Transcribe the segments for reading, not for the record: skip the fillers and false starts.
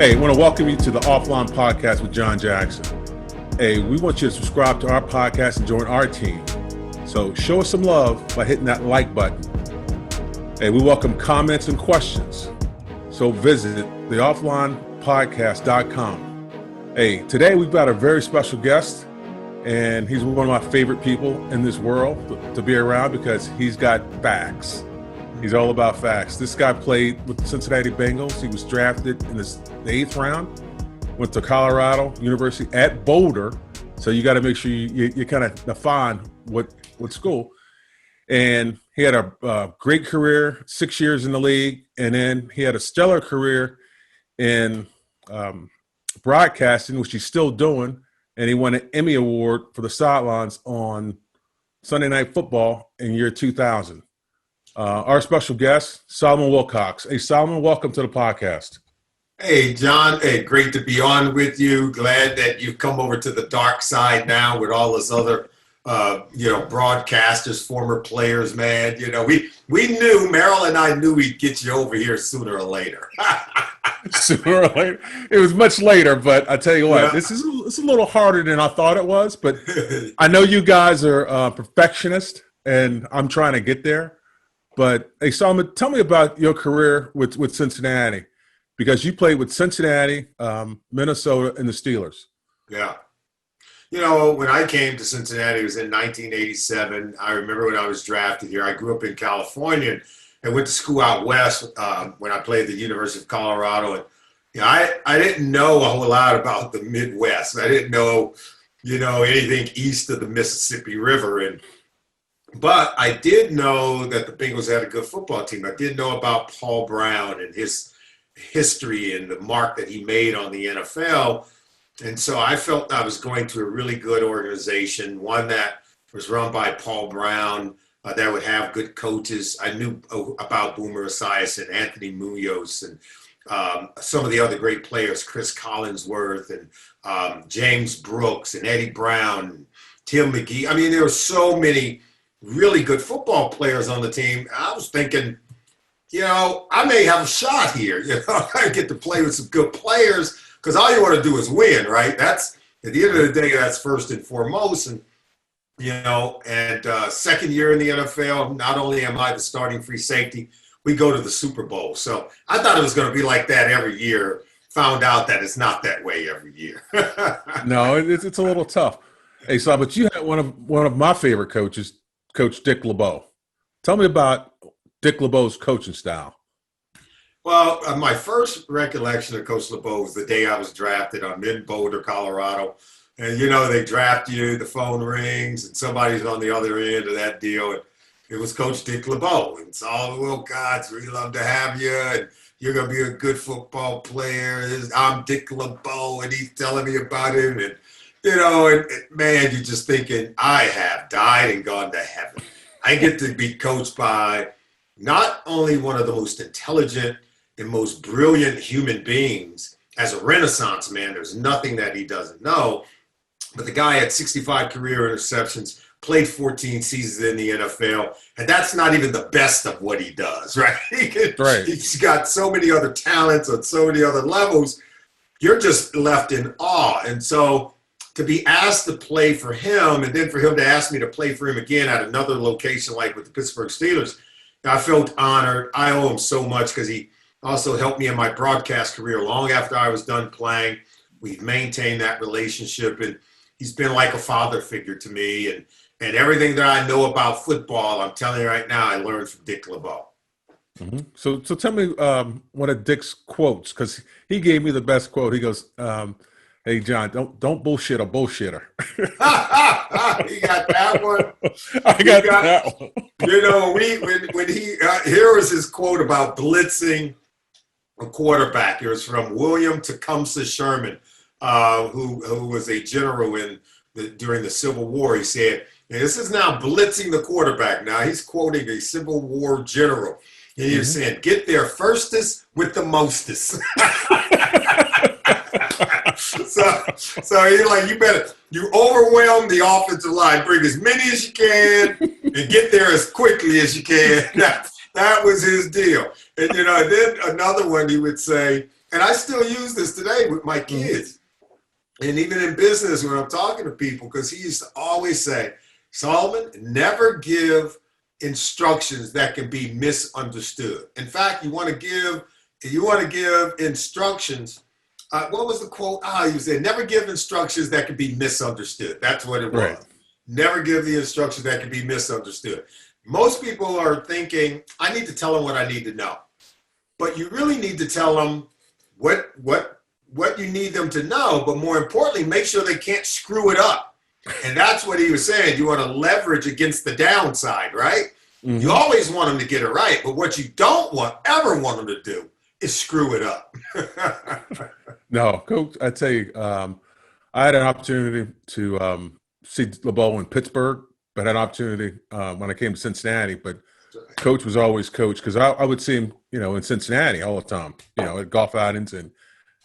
Hey, I want to welcome you to the Offline Podcast with John Jackson. Hey, we want you to subscribe to our podcast and join our team. So show us some love by hitting that like button. Hey, we welcome comments and questions. So visit theofflinepodcast.com. Hey, today we've got a very special guest, and he's one of my favorite people in this world to be around because he's got facts. He's all about facts. This guy played with the Cincinnati Bengals. He was drafted in the 8th round, went to Colorado University at Boulder. So you got to make sure you kind of define what school. And he had a great career, 6 years in the league. And then he had a stellar career in broadcasting, which he's still doing. And he won an Emmy Award for the sidelines on Sunday Night Football in year 2000. Our special guest, Solomon Wilcots. Hey, Solomon, welcome to the podcast. Hey, John. Hey, great to be on with you. Glad that you've come over to the dark side now with all this other, broadcasters, former players, man. You know, we knew, Merrill and I knew we'd get you over here sooner or later. Sooner or later. It was much later, but I tell you what, it's a little harder than I thought it was. But I know you guys are perfectionists, and I'm trying to get there. But, hey, Solomon, tell me about your career with Cincinnati, because you played with Cincinnati, Minnesota, and the Steelers. Yeah. You know, when I came to Cincinnati, it was in 1987. I remember when I was drafted here. I grew up in California and went to school out west when I played at the University of Colorado. And I didn't know a whole lot about the Midwest. I didn't know, anything east of the Mississippi River. But I did know that the Bengals had a good football team. I did know about Paul Brown and his history and the mark that he made on the NFL. And so I felt I was going to a really good organization, one that was run by Paul Brown, that would have good coaches. I knew about Boomer Esiason, Anthony Munoz, and some of the other great players, Cris Collinsworth and James Brooks and Eddie Brown, and Tim McGee. I mean, there were so many really good football players on the team. I was thinking, I may have a shot here. I get to play with some good players because all you want to do is win, right? That's at the end of the day, that's first and foremost. And, second year in the NFL, not only am I the starting free safety, we go to the Super Bowl. So I thought it was going to be like that every year. Found out that it's not that way every year. No, it's a little tough. Hey, so but you had one of my favorite coaches, Coach Dick LeBeau. Tell me about Dick LeBeau's coaching style. Well, my first recollection of Coach LeBeau was the day I was drafted. I'm in Boulder, Colorado. And, they draft you, the phone rings, and somebody's on the other end of that deal. And it was Coach Dick LeBeau. And it's all the Willcots. We love to have you. And you're going to be a good football player. I'm Dick LeBeau, and he's telling me about him. And man, you're just thinking, I have died and gone to heaven. I get to be coached by not only one of the most intelligent and most brilliant human beings as a Renaissance man, there's nothing that he doesn't know, but the guy had 65 career interceptions, played 14 seasons in the NFL, and that's not even the best of what he does, right? Right. He's got so many other talents on so many other levels. You're just left in awe. And so to be asked to play for him and then for him to ask me to play for him again at another location like with the Pittsburgh Steelers, I felt honored. I owe him so much because he also helped me in my broadcast career long after I was done playing. We've maintained that relationship, and he's been like a father figure to me. And everything that I know about football, I'm telling you right now, I learned from Dick LeBeau. Mm-hmm. So tell me one of Dick's quotes, because he gave me the best quote. He goes, hey, John, don't bullshit a bullshitter. You got that one? I got that one. When he here was his quote about blitzing a quarterback. It was from William Tecumseh Sherman, who was a general during the Civil War. He said, this is now blitzing the quarterback. Now he's quoting a Civil War general. And he was saying, get there firstest with the mostest. So you're like, you overwhelm the offensive line, bring as many as you can, and get there as quickly as you can. That was his deal. And then another one he would say, And I still use this today with my kids. And even in business when I'm talking to people, because he used to always say, Solomon, never give instructions that can be misunderstood. In fact, you want to give instructions. What was the quote? He said, never give instructions that can be misunderstood. That's what it was. Right. Never give the instructions that can be misunderstood. Most people are thinking, I need to tell them what I need to know. But you really need to tell them what you need them to know, but more importantly, make sure they can't screw it up. And that's what he was saying. You want to leverage against the downside, right? Mm-hmm. You always want them to get it right, but what you don't ever want them to do is screw it up. No, Coach, I tell you, I had an opportunity to see LeBeau in Pittsburgh, but had an opportunity when I came to Cincinnati. But Coach was always Coach, because I would see him, in Cincinnati all the time, at golf outings,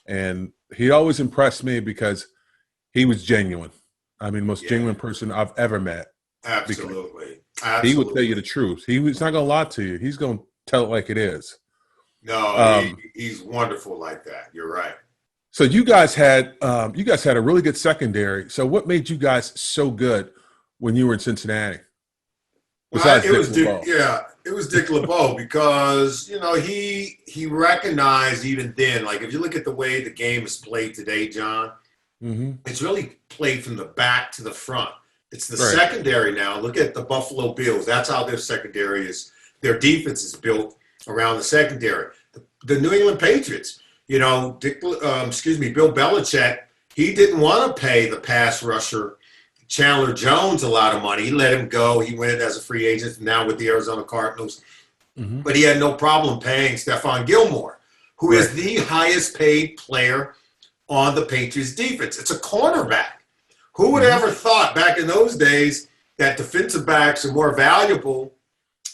and he always impressed me because he was genuine. I mean, most genuine person I've ever met. Absolutely. He would tell you the truth. He's not going to lie to you. He's going to tell it like it is. No, he's wonderful like that. You're right. So you guys had a really good secondary. So what made you guys so good when you were in Cincinnati? Besides it was Dick LeBeau, because he recognized even then, like if you look at the way the game is played today, John, it's really played from the back to the front. It's the secondary now. Look at the Buffalo Bills. That's how their secondary is. Their defense is built around the secondary. The New England Patriots, Bill Belichick, he didn't want to pay the pass rusher Chandler Jones a lot of money. He let him go. He went as a free agent now with the Arizona Cardinals. But he had no problem paying Stephon Gilmore, who is the highest paid player on the Patriots defense. It's a cornerback. Who would have ever thought back in those days that defensive backs are more valuable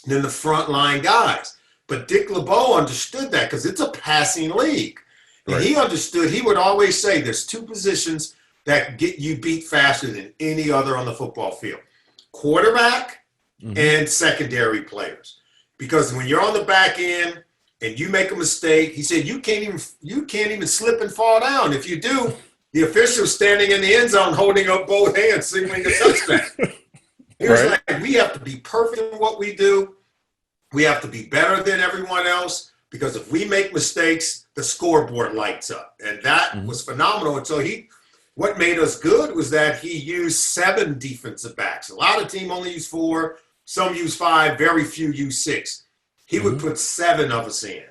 than the frontline guys? But Dick LeBeau understood that, because it's a passing league. And he understood. He would always say there's two positions that get you beat faster than any other on the football field: quarterback and secondary players. Because when you're on the back end and you make a mistake, he said you can't even slip and fall down. If you do, the official's standing in the end zone holding up both hands, signaling a touchdown. He was like, we have to be perfect in what we do. We have to be better than everyone else, because if we make mistakes, the scoreboard lights up. And that was phenomenal. And so what made us good was that he used 7 defensive backs. A lot of teams only use 4. Some use 5. Very few use 6. He would put 7 of us in.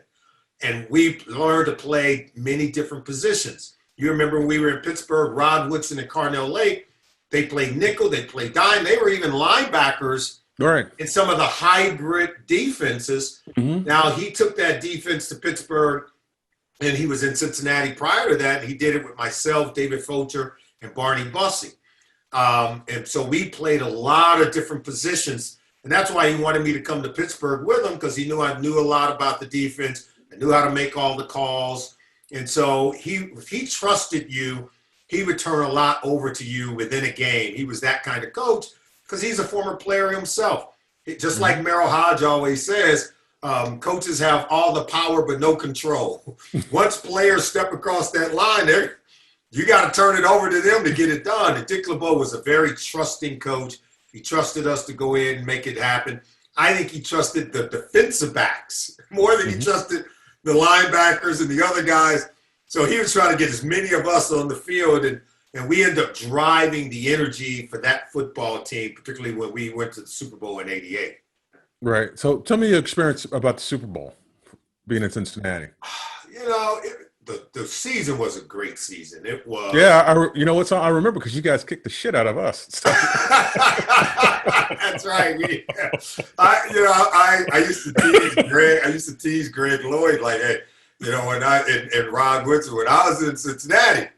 And we learned to play many different positions. You remember when we were in Pittsburgh, Rod Woodson and Carnell Lake, they played nickel, they played dime. They were even linebackers in some of the hybrid defenses. Now, he took that defense to Pittsburgh, and he was in Cincinnati prior to that. And he did it with myself, David Folcher, and Barney Bussey. And so we played a lot of different positions. And that's why he wanted me to come to Pittsburgh with him, because he knew I knew a lot about the defense. I knew how to make all the calls. And so if he trusted you, he would turn a lot over to you within a game. He was that kind of coach, because he's a former player himself. Just like Merrill Hodge always says, coaches have all the power but no control. Once players step across that line, you got to turn it over to them to get it done. And Dick LeBeau was a very trusting coach. He trusted us to go in and make it happen. I think he trusted the defensive backs more than he trusted the linebackers and the other guys. So he was trying to get as many of us on the field, and we ended up driving the energy for that football team, particularly when we went to the Super Bowl in '88. Right. So tell me your experience about the Super Bowl, being in Cincinnati. The season was a great season. It was. Yeah, I remember, because you guys kicked the shit out of us. That's right. I used to tease Greg. I used to tease Greg Lloyd, like, hey, and Rod Woodson, when I was in Cincinnati,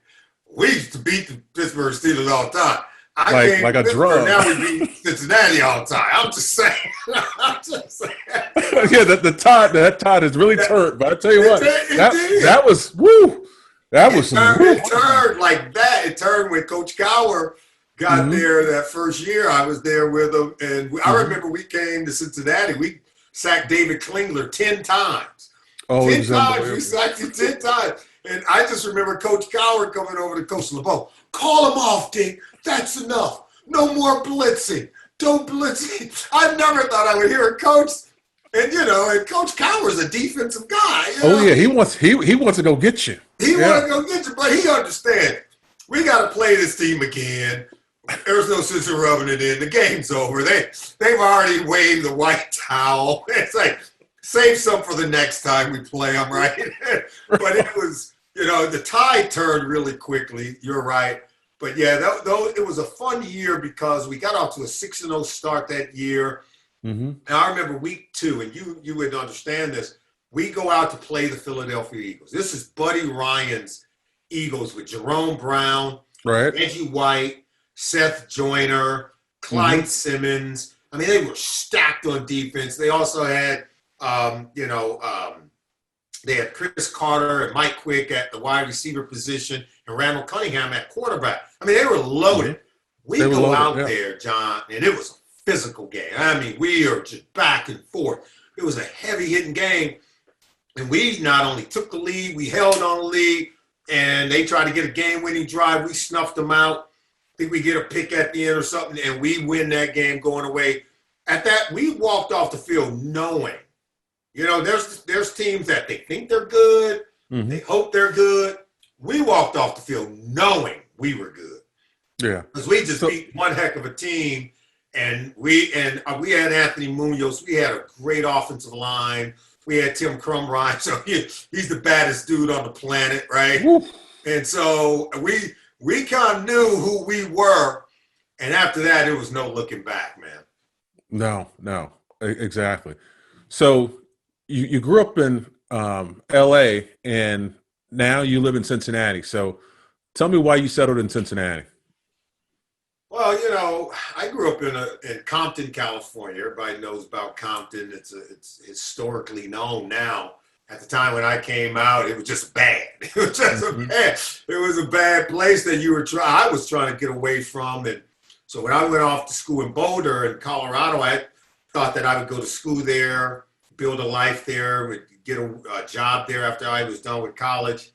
we used to beat the Pittsburgh Steelers all the time. I came like to a drug. Now we beat Cincinnati all the time. I'm just saying. Yeah, that tide has really turned. But I tell you what, that was woo. That was it turned like that. It turned when Coach Cowher got there that first year. I was there with him, and I remember we came to Cincinnati. We sacked David Klingler 10 times. 10 times. We sacked him 10 times. And I just remember Coach Coward coming over to Coach LeBeau. Call him off, Dick. That's enough. No more blitzing. Don't blitz. I never thought I would hear a coach. And, and Coach Coward's a defensive guy. Oh, yeah. He wants to go get you. He want to go get you, but he understands. We got to play this team again. There's no sense in rubbing it in. The game's over. They've already waved the white towel. It's like, save some for the next time we play them, right? But it was, the tide turned really quickly. You're right. But, yeah, it was a fun year because we got off to a 6-0 start that year. Mm-hmm. And I remember week 2, and you would understand this, we go out to play the Philadelphia Eagles. This is Buddy Ryan's Eagles with Jerome Brown, right, Reggie White, Seth Joyner, Clyde Simmons. I mean, they were stacked on defense. They also had, they had Chris Carter and Mike Quick at the wide receiver position and Randall Cunningham at quarterback. I mean, they were loaded. We go out there, John, and it was a physical game. I mean, we are just back and forth. It was a heavy-hitting game. And we not only took the lead, we held on the lead, and they tried to get a game-winning drive. We snuffed them out. I think we get a pick at the end or something, and we win that game going away. At that, we walked off the field knowing, there's teams that they think they're good, they hope they're good. We walked off the field knowing we were good. Yeah. Because we just beat one heck of a team, and we had Anthony Munoz. We had a great offensive line. We had Tim Crumrine, so he's the baddest dude on the planet, right? Woo. And so we kind of knew who we were, and after that, it was no looking back, man. No, exactly. So you grew up in L.A., and now you live in Cincinnati. So tell me why you settled in Cincinnati. Well, I grew up in Compton, California. Everybody knows about Compton. It's historically known now. At the time when I came out, it was just bad. It was just bad. It was a bad place that I was trying to get away from. And so when I went off to school in Boulder in Colorado, I thought that I would go to school there, build a life there, would get a job there after I was done with college.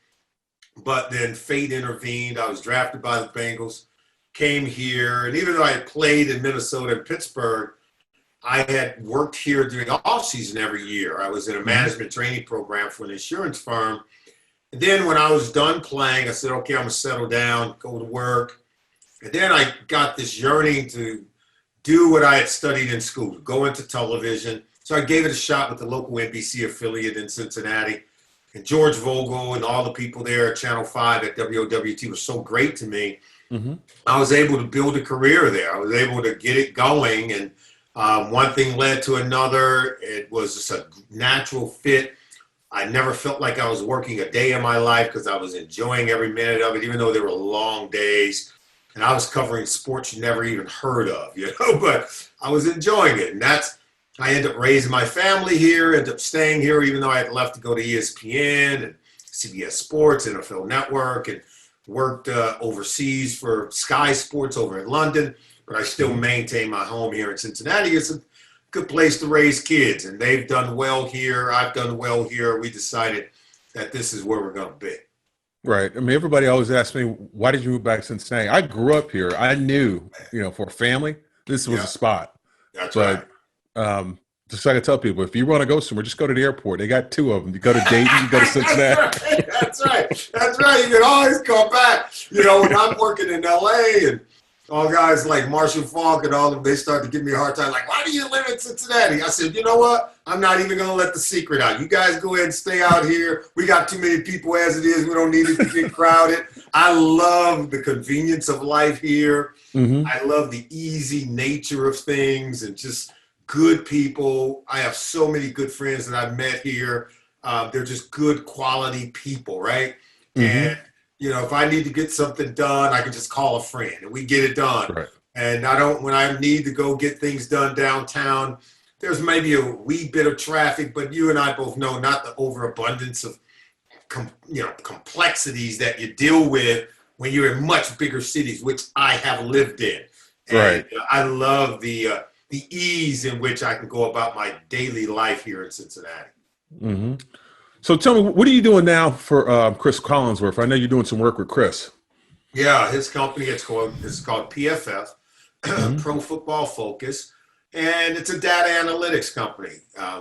But then fate intervened. I was drafted by the Bengals. Came here, and even though I had played in Minnesota and Pittsburgh, I had worked here during the offseason every year. I was in a management training program for an insurance firm. And then when I was done playing, I said, okay, I'm going to settle down, go to work. And then I got this yearning to do what I had studied in school, go into television. So I gave it a shot with the local NBC affiliate in Cincinnati. And George Vogel and all the people there at Channel 5 at WOWT were so great to me. I was able to build a career there. I was able to get it going, and one thing led to another. It was just a natural fit. I never felt like I was working a day in my life because I was enjoying every minute of it, even though there were long days. And I was covering sports you never even heard of, but I was enjoying it. And I ended up raising my family here, ended up staying here, even though I had left to go to ESPN and CBS Sports, NFL Network, and worked overseas for Sky Sports over in London, but I still maintain my home here in Cincinnati. It's a good place to raise kids, and they've done well here. I've done well here. We decided that this is where we're going to be. Right. I mean, everybody always asks me, why did you move back to Cincinnati? I grew up here. I knew, for a family, this was a spot. That's right. Just like I tell people, if you want to go somewhere, just go to the airport. They got 2 of them. You go to Dayton, you go to Cincinnati. That's right. You can always come back. When I'm working in L.A. and all guys like Marshall Falk and all of them, they start to give me a hard time. Like, why do you live in Cincinnati? I said, you know what? I'm not even going to let the secret out. You guys go ahead and stay out here. We got too many people as it is. We don't need it to get crowded. I love the convenience of life here. I love the easy nature of things and just good people. I have so many good friends that I've met here. They're just good quality people, right? And, if I need to get something done, I can just call a friend and we get it done. Right. And when I need to go get things done downtown, there's maybe a wee bit of traffic, but you and I both know not the overabundance of, complexities that you deal with when you're in much bigger cities, which I have lived in. And I love the ease in which I can go about my daily life here in Cincinnati. So tell me, what are you doing now for Cris Collinsworth? I know you're doing some work with Chris. Yeah, his company, it's called PFF, Mm-hmm. Pro Football Focus, and it's a data analytics company.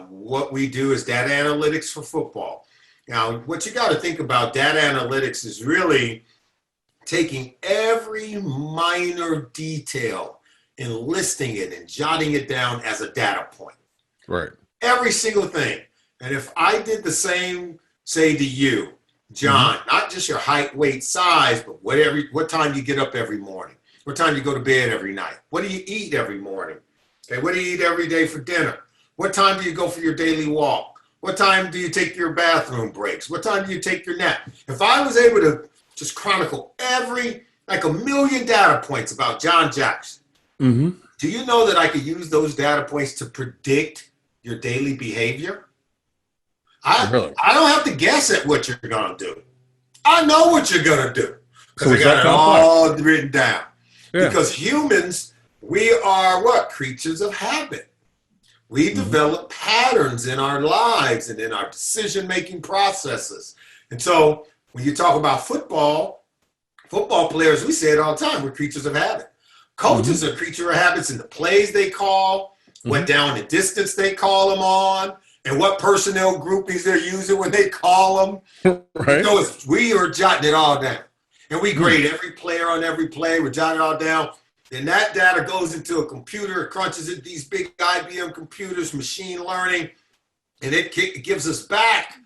What we do is data analytics for football. Now, what you got to think about data analytics is really taking every minor detail and listing it and jotting it down as a data point. Right. Every single thing. And if I did the same, say to you, John, not just your height, weight, size, but what time you get up every morning, what time you go to bed every night, what do you eat every morning, okay, what do you eat every day for dinner, what time do you go for your daily walk, what time do you take your bathroom breaks, what time do you take your nap? If I was able to just chronicle like a million data points about John Jackson, do you know that I could use those data points to predict your daily behavior? Really? I don't have to guess at what you're going to do. I know what you're going to do because So I got that it complex? all written down. Yeah. Because humans, we are what? Creatures of habit. We develop patterns in our lives and in our decision-making processes. And so when you talk about football players, we say it all the time, we're creatures of habit. Coaches are creature of habits in the plays they call, what down the distance they call them on, and what personnel groupings they're using when they call them. Right. So we are jotting it all down. And we grade every player on every play. We're jotting it all down. Then that data goes into a computer. It crunches it, these big IBM computers, machine learning, and it gives us back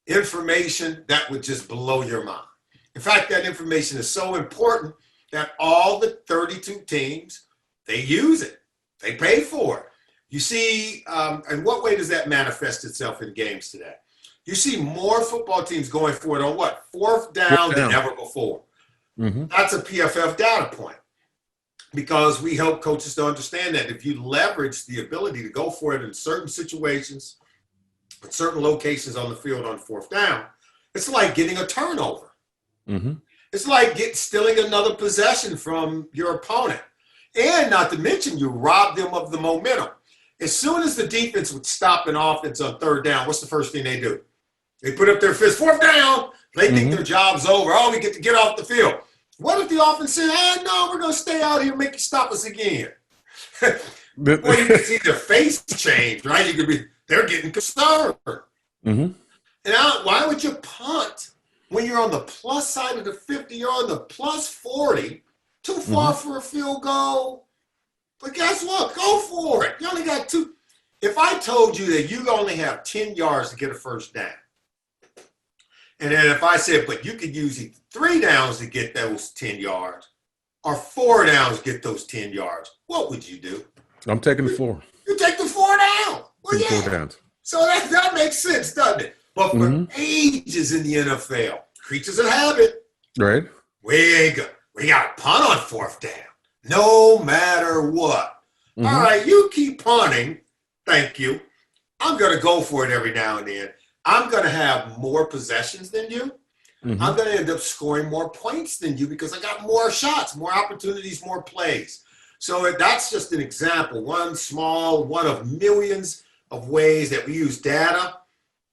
information that would just blow your mind. In fact, that information is so important that all the 32 teams, they use it. They pay for it. You see, and what way does that manifest itself in games today? You see more football teams going for it on what? Fourth down than ever before. That's a PFF data point because we help coaches to understand that if you leverage the ability to go for it in certain situations, in certain locations on the field on fourth down, it's like getting a turnover. It's like stealing another possession from your opponent. And not to mention, you rob them of the momentum. As soon as the defense would stop an offense on third down, what's the first thing they do? They put up their fist, fourth down. They think their job's over. Oh, we get to get off the field. What if the offense said, no, we're going to stay out here and make you stop us again? Well, you can see their face change, right? They're getting concerned. And why would you punt when you're on the plus side of the 50, you're on the plus 40, too far for a field goal? But guess what? Go for it. You only got 2. If I told you that you only have 10 yards to get a first down, and then if I said, but you could use 3 downs to get those 10 yards, or 4 downs to get those 10 yards, what would you do? I'm taking the 4. You take the 4 down. Well, yeah. 4 downs. So that makes sense, doesn't it? But for ages in the NFL, creatures of habit, Right. we got to punt on fourth down, no matter what. All right, you keep punting. Thank you. I'm going to go for it every now and then. I'm going to have more possessions than you. I'm going to end up scoring more points than you because I got more shots, more opportunities, more plays. So that's just an example, one of millions of ways that we use data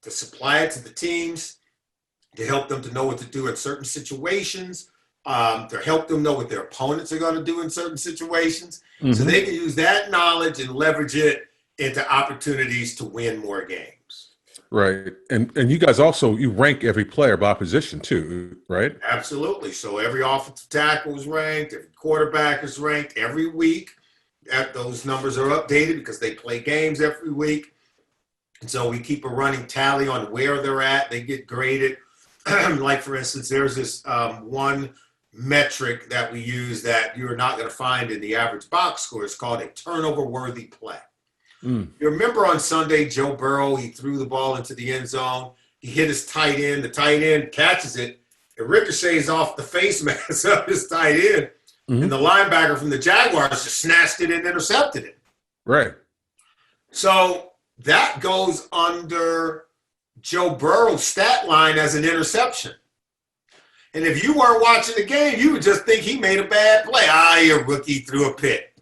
to supply it to the teams, to help them to know what to do in certain situations, to help them know what their opponents are going to do in certain situations. So they can use that knowledge and leverage it into opportunities to win more games. Right. And you guys also, you rank every player by position too, right? Absolutely. So every offensive tackle is ranked, every quarterback is ranked every week. Those numbers are updated because they play games every week. And so we keep a running tally on where they're at. They get graded. Like, for instance, there's this one metric that we use that you're not going to find in the average box score. It's called a turnover-worthy play. You remember on Sunday, Joe Burrow, he threw the ball into the end zone. He hit his tight end. The tight end catches it. It ricochets off the face mask of his tight end. And the linebacker from the Jaguars just snatched it and intercepted it. Right. So that goes under Joe Burrow's stat line as an interception. And if you weren't watching the game, you would just think he made a bad play. Your rookie threw a pick.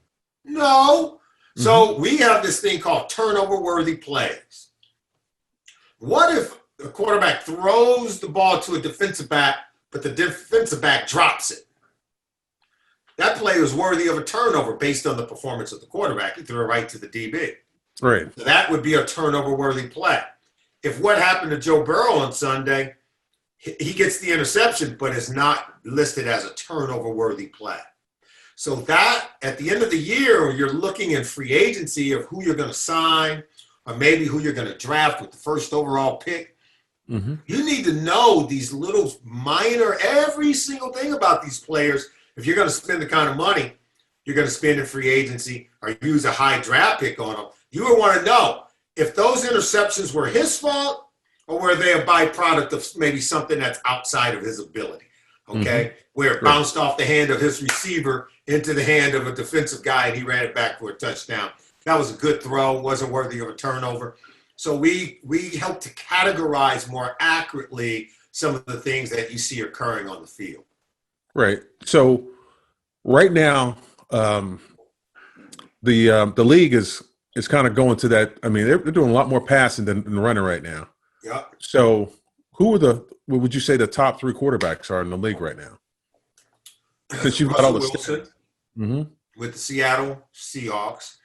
No. So we have this thing called turnover-worthy plays. What if the quarterback throws the ball to a defensive back, but the defensive back drops it. That play was worthy of a turnover based on the performance of the quarterback. He threw it right to the DB. Right. So that would be a turnover-worthy play. If what happened to Joe Burrow on Sunday, he gets the interception, but is not listed as a turnover-worthy play. So that, at the end of the year, you're looking in free agency of who you're going to sign or maybe who you're going to draft with the first overall pick. Mm-hmm. You need to know these little minor, every single thing about these players. If you're going to spend the kind of money you're going to spend in free agency or use a high draft pick on them, you would want to know if those interceptions were his fault or were they a byproduct of maybe something that's outside of his ability, okay? Mm-hmm. Where it bounced off the hand of his receiver into the hand of a defensive guy and he ran it back for a touchdown. That was a good throw, wasn't worthy of a turnover. So we help to categorize more accurately some of the things that you see occurring on the field. Right. So right now, the league is kind of going to that. I mean, they're doing a lot more passing than running right now. Yeah. So what would you say the top 3 quarterbacks are in the league right now? Since you've got all the Wilson with the Seattle Seahawks,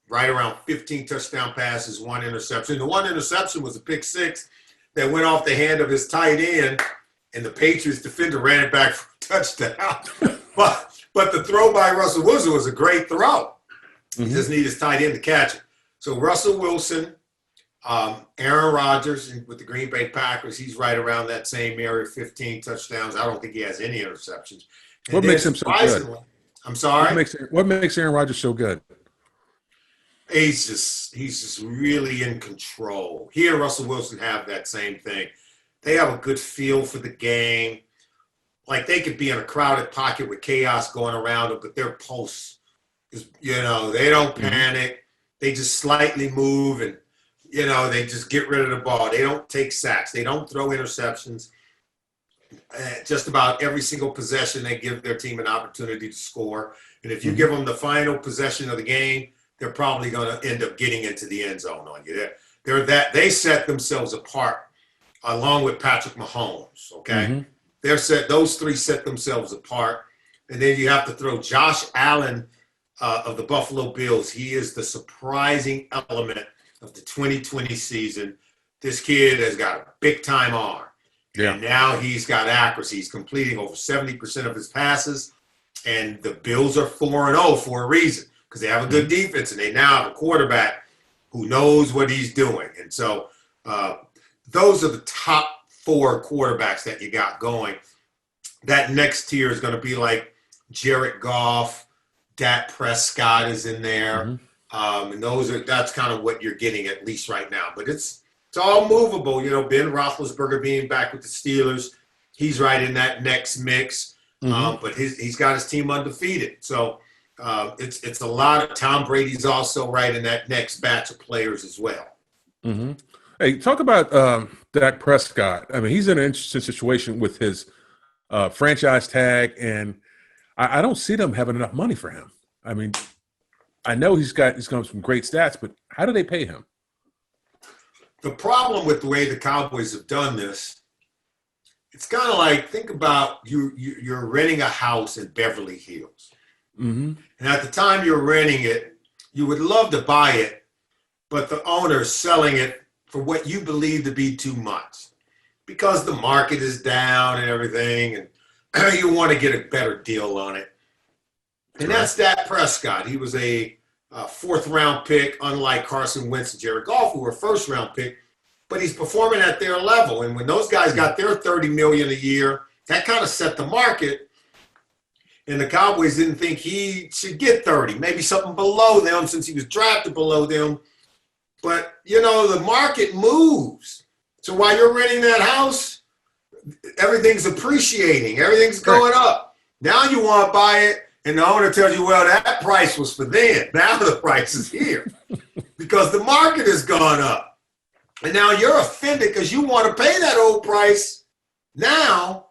right around 15 touchdown passes, 1 interception. The 1 interception was a pick 6 that went off the hand of his tight end, and the Patriots defender ran it back for a touchdown. but the throw by Russell Wilson was a great throw. He just needed his tight end to catch it. So Russell Wilson, Aaron Rodgers with the Green Bay Packers, he's right around that same area, 15 touchdowns. I don't think he has any interceptions. And what makes him so good? I'm sorry? What makes Aaron Rodgers so good? He's just really in control. He and Russell Wilson have that same thing. They have a good feel for the game. Like they could be in a crowded pocket with chaos going around them, but their pulse is, they don't panic. They just slightly move and, they just get rid of the ball. They don't take sacks. They don't throw interceptions. Just about every single possession, they give their team an opportunity to score. And if you give them the final possession of the game, they're probably going to end up getting into the end zone on you. They set themselves apart along with Patrick Mahomes, okay? Those 3 set themselves apart. And then you have to throw Josh Allen of the Buffalo Bills. He is the surprising element of the 2020 season. This kid has got a big-time arm. Yeah. And now he's got accuracy. He's completing over 70% of his passes. And the Bills are 4-0 for a reason because they have a good defense, and they now have a quarterback who knows what he's doing. And so those are the top 4 quarterbacks that you got going. That next tier is going to be like Jared Goff, Dak Prescott is in there. And that's kind of what you're getting at least right now. But it's all movable. Ben Roethlisberger being back with the Steelers, he's right in that next mix. But he's got his team undefeated. So it's a lot of Tom Brady's also right in that next batch of players as well. Hey, talk about Dak Prescott. I mean, he's in an interesting situation with his franchise tag, and I don't see them having enough money for him. I mean, I know he's got some great stats, but how do they pay him? The problem with the way the Cowboys have done this, it's kind of like, think about you're renting a house in Beverly Hills. And at the time you're renting it, you would love to buy it, but the owner's selling it for what you believe to be too much because the market is down and everything, and you want to get a better deal on it. And that's Dak Prescott. He was a 4th-round pick, unlike Carson Wentz and Jared Goff, who were 1st-round pick, but he's performing at their level. And when those guys got their $30 million a year, that kind of set the market. And the Cowboys didn't think he should get 30, maybe something below them since he was drafted below them. But, the market moves. So while you're renting that house, everything's appreciating. Everything's going up. Now you want to buy it, and the owner tells you, well, that price was for then. Now the price is here because the market has gone up. And now you're offended because you want to pay that old price now,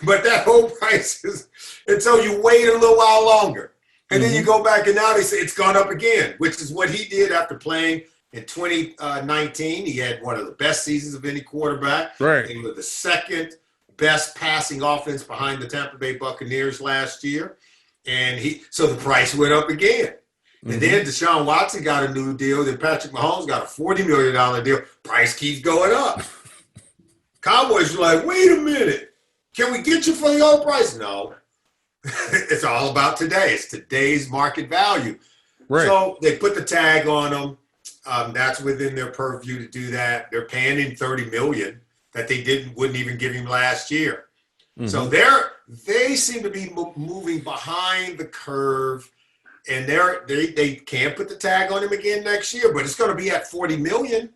but that old price is – and so you wait a little while longer. And then you go back, and now they say it's gone up again, which is what he did after playing In 2019, he had one of the best seasons of any quarterback. Right. They were the second best passing offense behind the Tampa Bay Buccaneers last year. And so the price went up again. And then Deshaun Watson got a new deal. Then Patrick Mahomes got a $40 million deal. Price keeps going up. Cowboys were like, wait a minute. Can we get you for the old price? No. It's all about today. It's today's market value. Right. So they put the tag on them. That's within their purview to do that. They're paying him $30 million that they wouldn't even give him last year. So they seem to be moving behind the curve. And they can't put the tag on him again next year, but it's going to be at $40 million.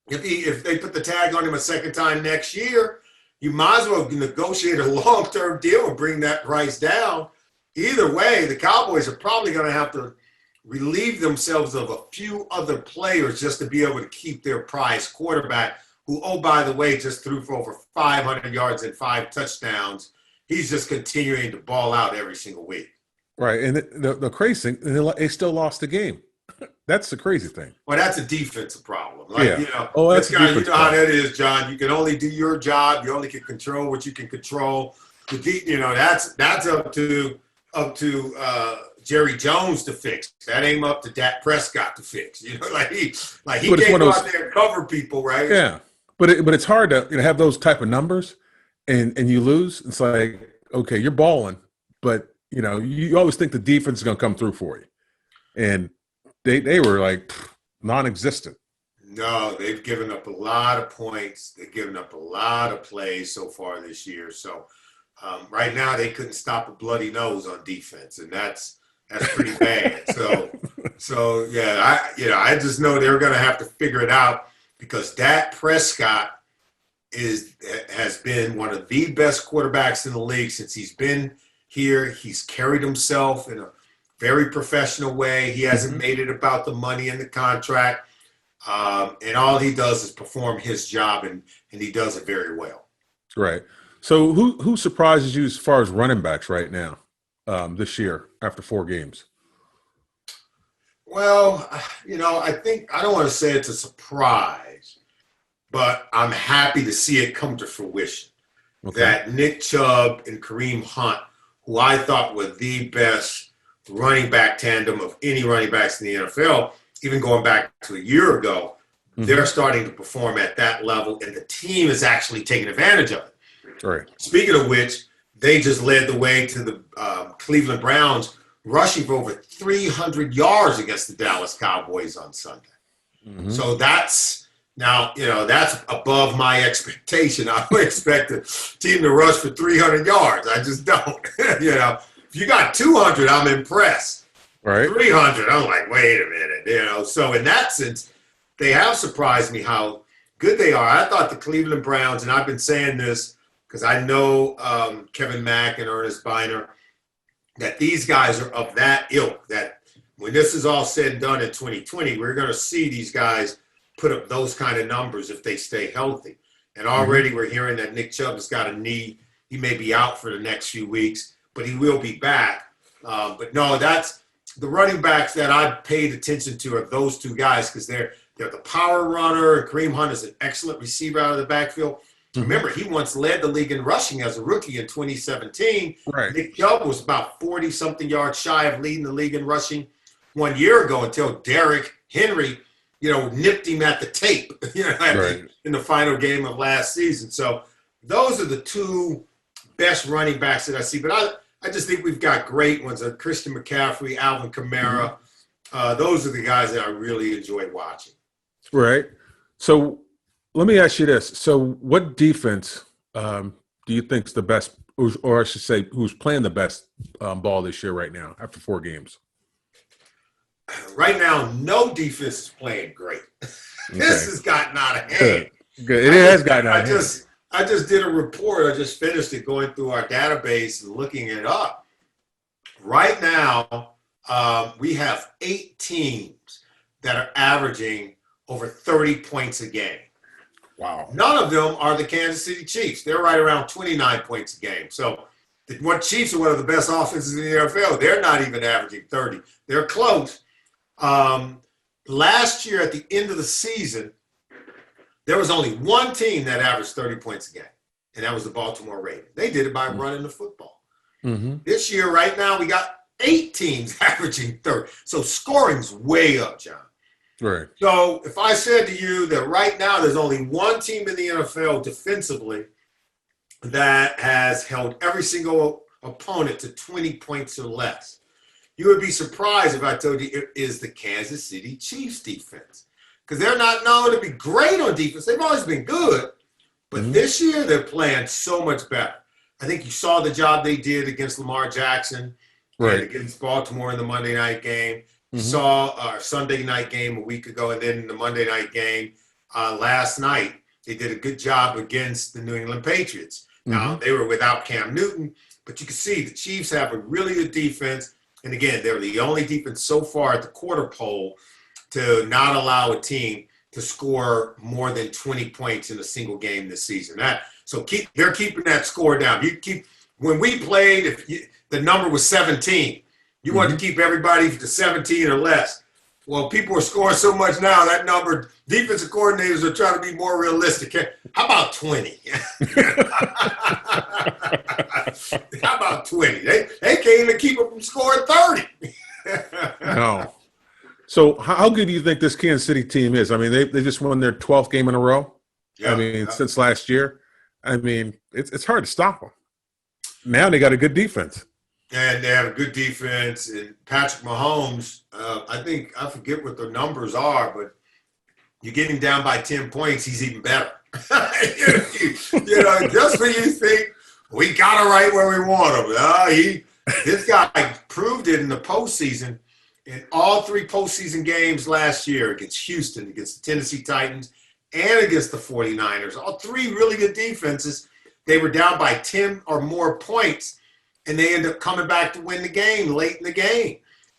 If they put the tag on him a second time next year, you might as well negotiate a long-term deal and bring that price down. Either way, the Cowboys are probably going to have to relieve themselves of a few other players just to be able to keep their prize quarterback, who, oh, by the way, just threw for over 500 yards and 5 touchdowns. He's just continuing to ball out every single week. Right, and the crazy thing, they still lost the game. That's the crazy thing. Well, that's a defensive problem. Like, yeah. That's this guy, you know how that is, John. You can only do your job. You only can control what you can control. That's up to Jerry Jones to fix. That ain't up to Dak Prescott to fix. He can't go out there and cover people, right? Yeah, but it's hard to have those type of numbers, and you lose. It's like, okay, you're balling, but you always think the defense is going to come through for you. And they were like non-existent. No, they've given up a lot of points. They've given up a lot of plays so far this year. So right now they couldn't stop a bloody nose on defense, and that's pretty bad. So yeah, I just know they're going to have to figure it out, because Dak Prescott has been one of the best quarterbacks in the league since he's been here. He's carried himself in a very professional way. He hasn't made it about the money and the contract. And all he does is perform his job, and he does it very well. Right. So who surprises you as far as running backs right now this year after 4 games? Well, I think, I don't want to say it's a surprise, but I'm happy to see it come to fruition. Okay. That Nick Chubb and Kareem Hunt, who I thought were the best running back tandem of any running backs in the NFL, even going back to a year ago, they're starting to perform at that level, and the team is actually taking advantage of it. Right. Speaking of which, they just led the way to the Cleveland Browns, rushing for over 300 yards against the Dallas Cowboys on Sunday. So that's above my expectation. I would expect a team to rush for 300 yards. I just don't. If you got 200, I'm impressed. Right. 300, I'm like, wait a minute. So in that sense, they have surprised me how good they are. I thought the Cleveland Browns, and I've been saying this because I know Kevin Mack and Ernest Biner, that these guys are of that ilk, that when this is all said and done in 2020, we're going to see these guys put up those kind of numbers if they stay healthy. And already we're hearing that Nick Chubb has got a knee. He may be out for the next few weeks, but he will be back. But no, that's the running backs that I paid attention to are those two guys, because they're the power runner. And Kareem Hunt is an excellent receiver out of the backfield. Remember, he once led the league in rushing as a rookie in 2017. Right. Nick Chubb was about 40-something yards shy of leading the league in rushing 1 year ago, until Derrick Henry, nipped him at the tape, in the final game of last season. So those are the two best running backs that I see. But I just think we've got great ones. Christian McCaffrey, Alvin Kamara. Those are the guys that I really enjoy watching. Right. So let me ask you this. So what defense do you think is the best, or I should say, who's playing the best ball this year right now after 4 games? Right now, no defense is playing great. This has gotten out of hand. Good. It has gotten out of hand. I just did a report. I just finished it, going through our database and looking it up. Right now, we have 8 teams that are averaging over 30 points a game. Wow. None of them are the Kansas City Chiefs. They're right around 29 points a game. So the Chiefs are one of the best offenses in the NFL. They're not even averaging 30. They're close. last year at the end of the season, there was only one team that averaged 30 points a game, and that was the Baltimore Ravens. They did it by running the football. Mm-hmm. This year, right now, we got 8 teams averaging 30. So scoring's way up, John. Right. So if I said to you that right now there's only one team in the NFL defensively that has held every single opponent to 20 points or less, you would be surprised if I told you it is the Kansas City Chiefs defense. Because they're not known to be great on defense. They've always been good. But this year, they're playing so much better. I think you saw the job they did against Lamar Jackson and against Baltimore in the Monday night game. You saw our Sunday night game a week ago, and then the Monday night game last night. They did a good job against the New England Patriots. Now, they were without Cam Newton, but you can see the Chiefs have a really good defense. And again, they're the only defense so far at the quarter pole to not allow a team to score more than 20 points in a single game this season. They're keeping that score down. When we played, the number was 17. You want to keep everybody to 17 or less. Well, people are scoring so much now, that number, defensive coordinators are trying to be more realistic. How about 20? How about 20? They can't even keep them from scoring 30. No. So how good do you think this Kansas City team is? I mean, they just won their 12th game in a row. Yeah, since last year. I mean, it's hard to stop them. Now they got a good defense. And they have a good defense. And Patrick Mahomes, I forget what the numbers are, but you get him down by 10 points, he's even better. Just when you think we got it right where we want him. This guy proved it in the postseason. In all 3 postseason games last year against Houston, against the Tennessee Titans, and against the 49ers, all 3 really good defenses, they were down by 10 or more points, and they ended up coming back to win the game late in the game.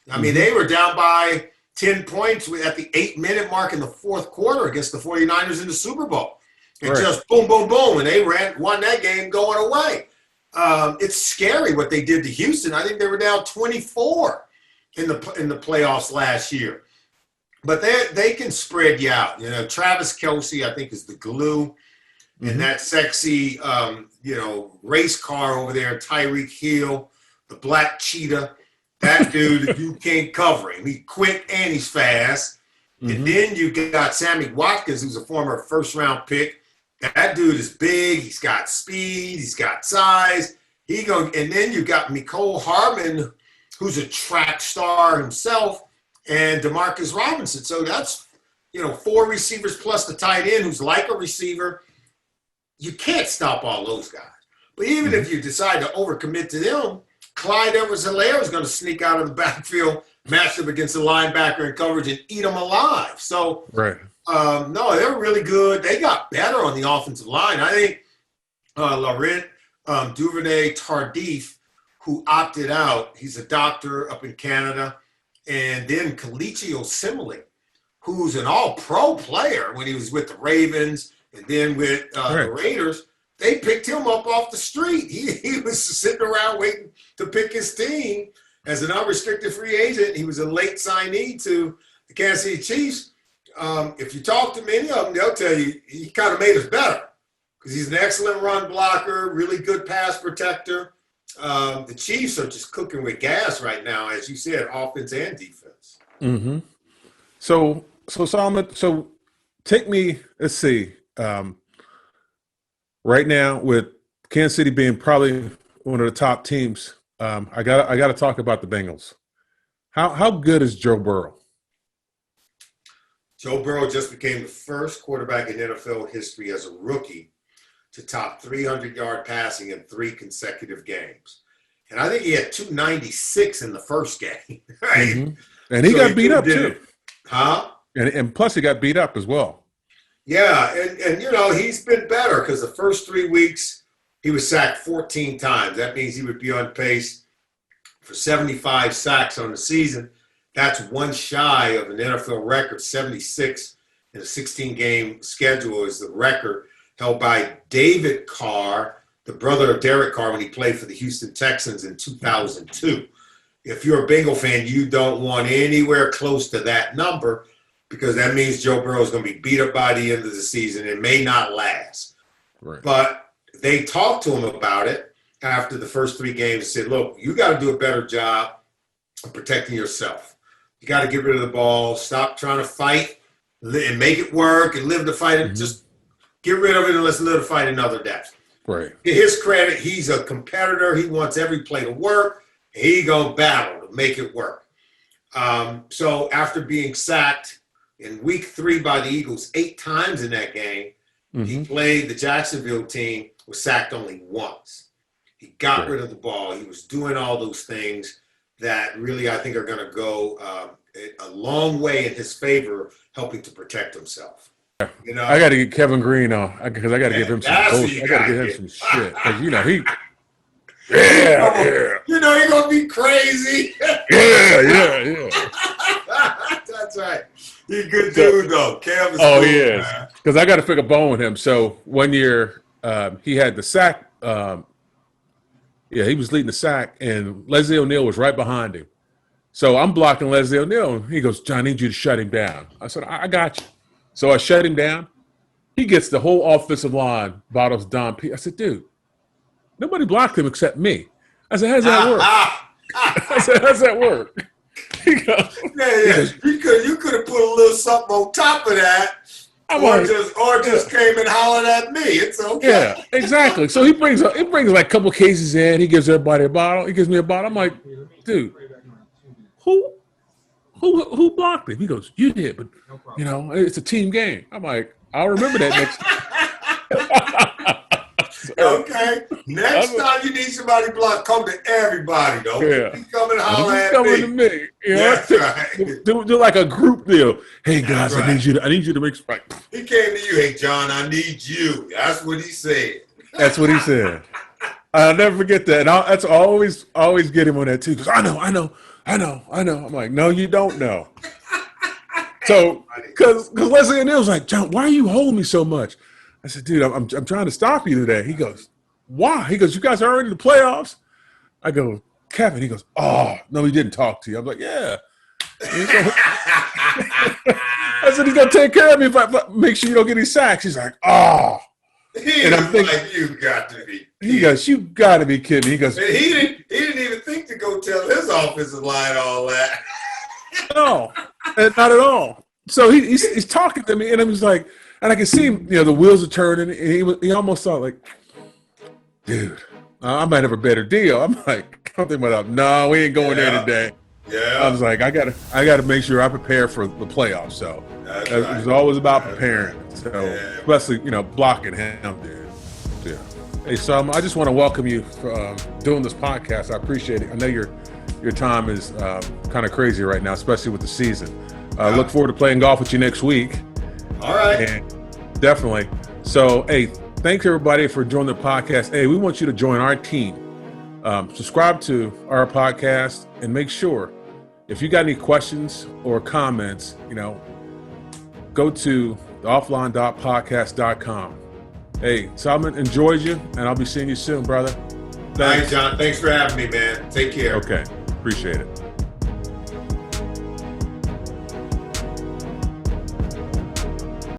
I mean, they were down by 10 points at the 8-minute mark in the fourth quarter against the 49ers in the Super Bowl. And just boom, boom, boom, and they won that game going away. It's scary what they did to Houston. I think they were down 24 in the playoffs last year. But they can spread you out. Travis Kelce, I think, is the glue. And that sexy, race car over there, Tyreek Hill, the black cheetah, that dude, you can't cover him. He's quick and he's fast. And then you got Sammy Watkins, who's a former first-round pick. That dude is big. He's got speed. He's got size. And then you got Mecole Hardman, who's a track star himself, and Demarcus Robinson. So that's, 4 receivers plus the tight end who's like a receiver. You can't stop all those guys. But even if you decide to overcommit to them, Clyde Edwards-Helaire is going to sneak out of the backfield, match up against the linebacker in coverage, and eat them alive. So, no, they're really good. They got better on the offensive line. I think Laurent Duvernay-Tardif, who opted out, he's a doctor up in Canada, and then Kelechi Osemele, who's an all-pro player when he was with the Ravens and then with the Raiders. They picked him up off the street. He was sitting around waiting to pick his team as an unrestricted free agent. He was a late signee to the Kansas City Chiefs. If you talk to many of them, they'll tell you he kind of made us better because he's an excellent run blocker, really good pass protector. The Chiefs are just cooking with gas right now, as you said, offense and defense. So Solomon, take me, let's see, right now with Kansas City being probably one of the top teams, I got to talk about the Bengals. How good is Joe Burrow? Joe Burrow just became the first quarterback in NFL history as a rookie to top 300-yard passing in 3 consecutive games. And I think he had 296 in the first game. Right? And he got beat up too. Huh? And plus he got beat up as well. Yeah, and he's been better because the first 3 weeks he was sacked 14 times. That means he would be on pace for 75 sacks on the season. That's one shy of an NFL record. 76 in a 16-game schedule is the record held by David Carr, the brother of Derek Carr, when he played for the Houston Texans in 2002. If you're a Bengal fan, you don't want anywhere close to that number. because that means Joe Burrow is going to be beat up by the end of the season. It may not last. Right. But they talked to him about it after the first 3 games and said, look, you got to do a better job of protecting yourself. You got to get rid of the ball. Stop trying to fight and make it work and live the fight. And just get rid of it and let's live the fight another day. Right. To his credit, he's a competitor. He wants every play to work. He going to battle to make it work. So after being sacked in week 3 by the Eagles 8 times in that game, he played the Jacksonville team, was sacked only once. He got rid of the ball. He was doing all those things that really I think are going to go a long way in his favor, helping to protect himself. You know, I got to get Kevin Green on because I got to give him some bullshit. I got to give him some shit because he. Yeah. You know he's gonna be crazy. Yeah. That's right. He's a good dude though. Kev is cool, he is. Because I got to pick a bone with him. So 1 year he had the sack. He was leading the sack, and Leslie O'Neal was right behind him. So I'm blocking Leslie O'Neal, and he goes, "John, I need you to shut him down." I said, "I got you." So I shut him down. He gets the whole offensive line, bottles Don P. I said, "Dude, nobody blocked him except me." I said, "How's that work?" I said, "How's that work?" He goes, You could have put a little something on top of that, or just came and hollered at me. It's okay. Yeah, exactly. So he brings like a couple cases in. He gives everybody a bottle. He gives me a bottle. I'm like, "Dude, who blocked him?" He goes, "You did, but it's a team game." I'm like, "I'll remember that next time." Okay. Next time you need somebody blocked, come to everybody, though. Yeah. He's coming to holler at coming me. to me. That's right. Do like a group deal. Hey guys, right. I need you to make right. He came to you, "Hey John, I need you." That's what he said. That's what he said. I'll never forget that. And that's always get him on that too. Because I know. I'm like, "No, you don't know." So, because Leslie O'Neal was like, "John, why are you holding me so much?" I said, "Dude, I'm trying to stop you today." He goes, "Why?" He goes, "You guys are already in the playoffs." I go, "Kevin." He goes, "Oh, no, he didn't talk to you." I'm like, "Yeah." I said, "He's going to take care of me if I make sure you don't get any sacks." He's like, "Oh." And I'm thinking, like, you got to be kidding. He goes, "You got to be kidding." He goes, and he didn't even think to go tell his offensive line all that. No, not at all. So he's talking to me, and I'm just like, and I can see him, the wheels are turning, and he almost thought like, "Dude, I might have a better deal." I'm like, something about, "No, we ain't going there today." Yeah. I was like, I gotta make sure I prepare for the playoffs. So it was always about preparing. So especially blocking him, dude. Yeah. Hey, so I just want to welcome you for doing this podcast. I appreciate it. I know your time is kind of crazy right now, especially with the season. Look forward to playing golf with you next week. All right. And definitely. So, hey, thanks everybody for joining the podcast. Hey, we want you to join our team. Subscribe to our podcast and make sure if you got any questions or comments, go to theoffline.podcast.com. Hey, Solomon, enjoyed you, and I'll be seeing you soon, brother. Thanks, John. Thanks for having me, man. Take care. Okay. Appreciate it.